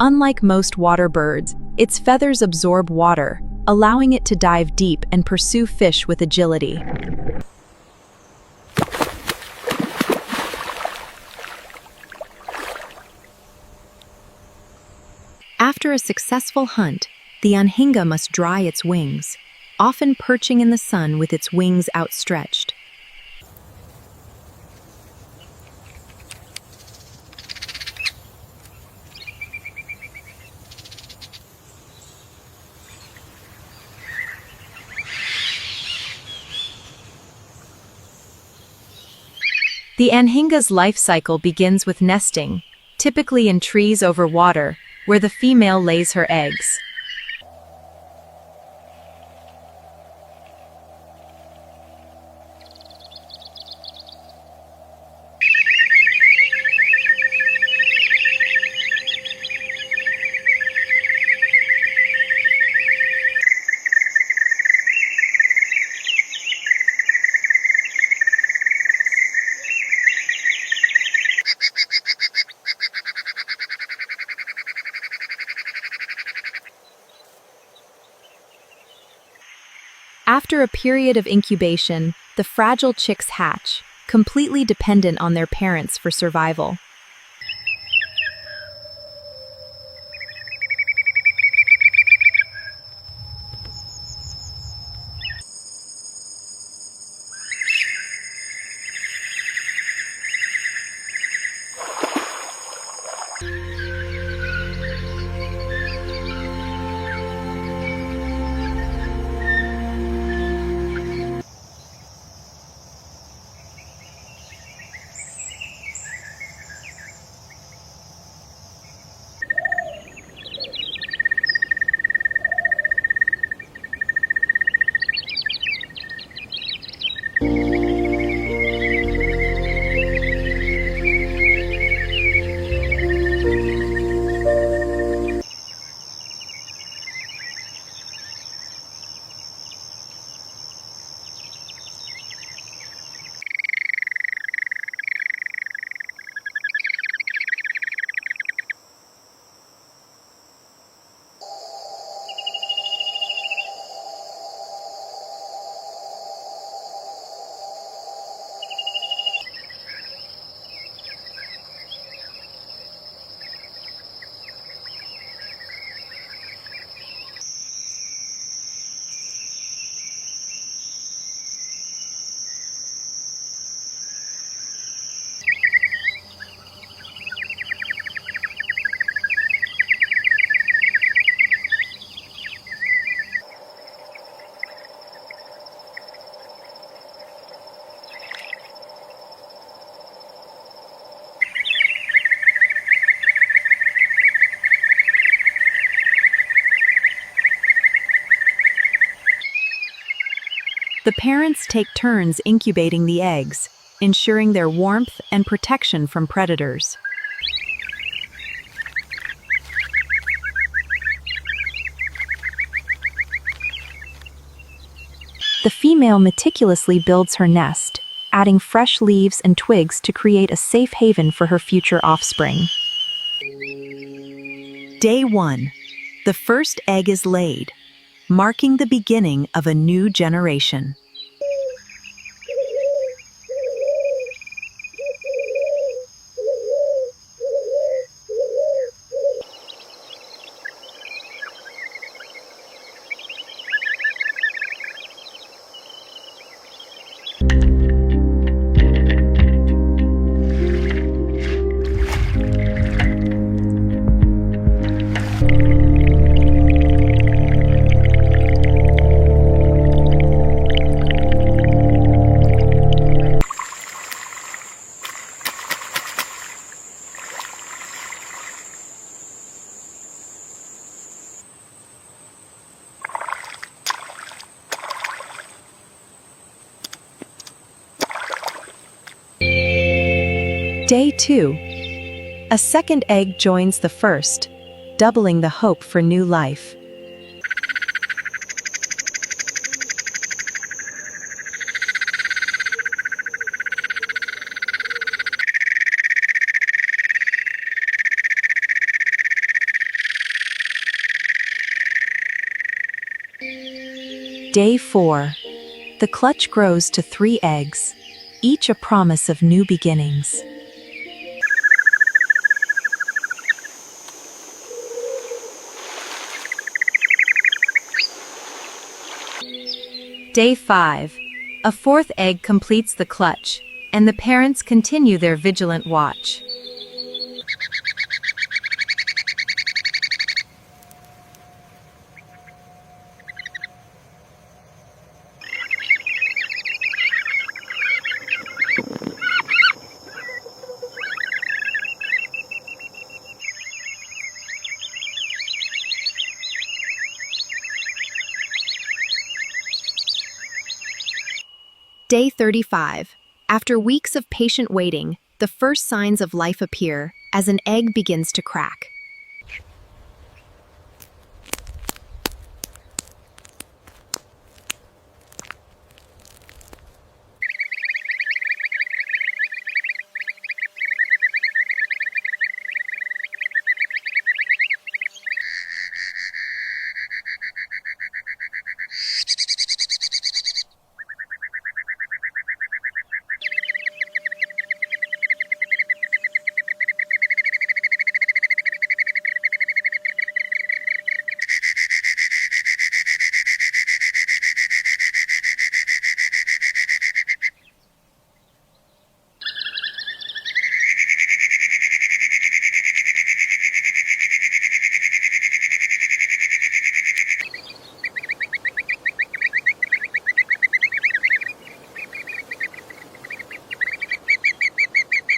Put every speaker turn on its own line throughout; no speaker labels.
Unlike most water birds, its feathers absorb water, allowing it to dive deep and pursue fish with agility. After a successful hunt, the Anhinga must dry its wings, often perching in the sun with its wings outstretched. The Anhinga's life cycle begins with nesting, typically in trees over water, where the female lays her eggs. After a period of incubation, the fragile chicks hatch, completely dependent on their parents for survival. The parents take turns incubating the eggs, ensuring their warmth and protection from predators. The female meticulously builds her nest, adding fresh leaves and twigs to create a safe haven for her future offspring. Day 1. The first egg is laid, marking the beginning of a new generation. Day 2. A second egg joins the first, doubling the hope for new life. Day 4. The clutch grows to 3 eggs, each a promise of new beginnings. Day 5. A 4th egg completes the clutch, and the parents continue their vigilant watch. Day 35. After weeks of patient waiting, the first signs of life appear as an egg begins to crack.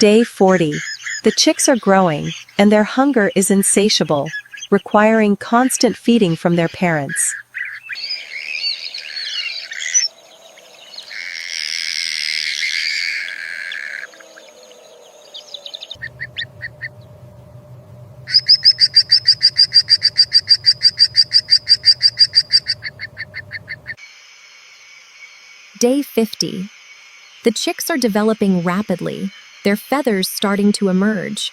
Day 40. The chicks are growing, and their hunger is insatiable, requiring constant feeding from their parents. Day 50. The chicks are developing rapidly, their feathers starting to emerge.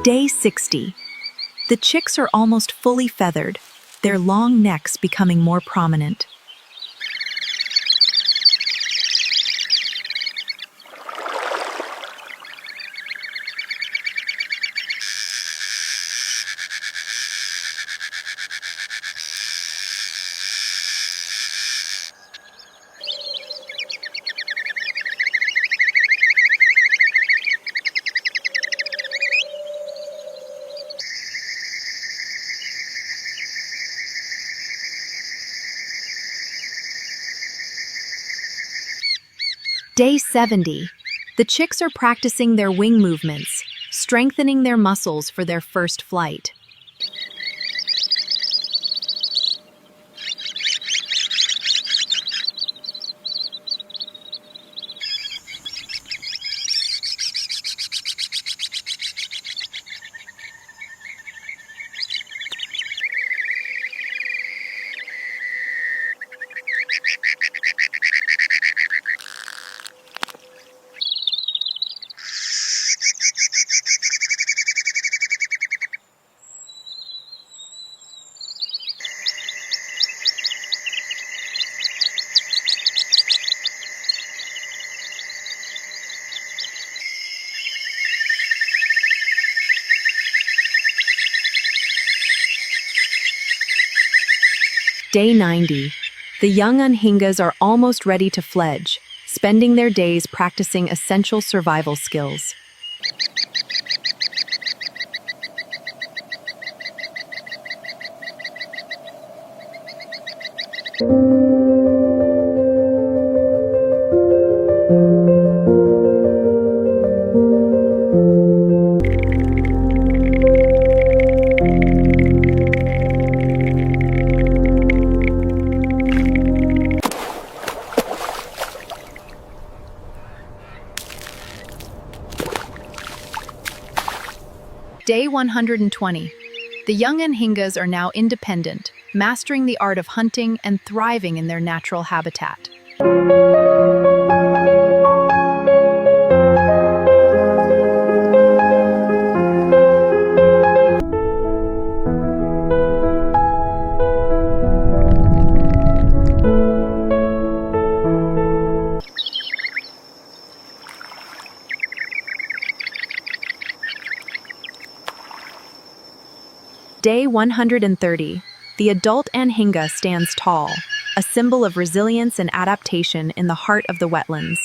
Day 60. The chicks are almost fully feathered, their long necks becoming more prominent. Day 70. The chicks are practicing their wing movements, strengthening their muscles for their first flight. Day 90. The young Anhingas are almost ready to fledge, spending their days practicing essential survival skills. Day 120. The young Anhingas are now independent, mastering the art of hunting and thriving in their natural habitat. Day 130. The adult Anhinga stands tall, a symbol of resilience and adaptation in the heart of the wetlands.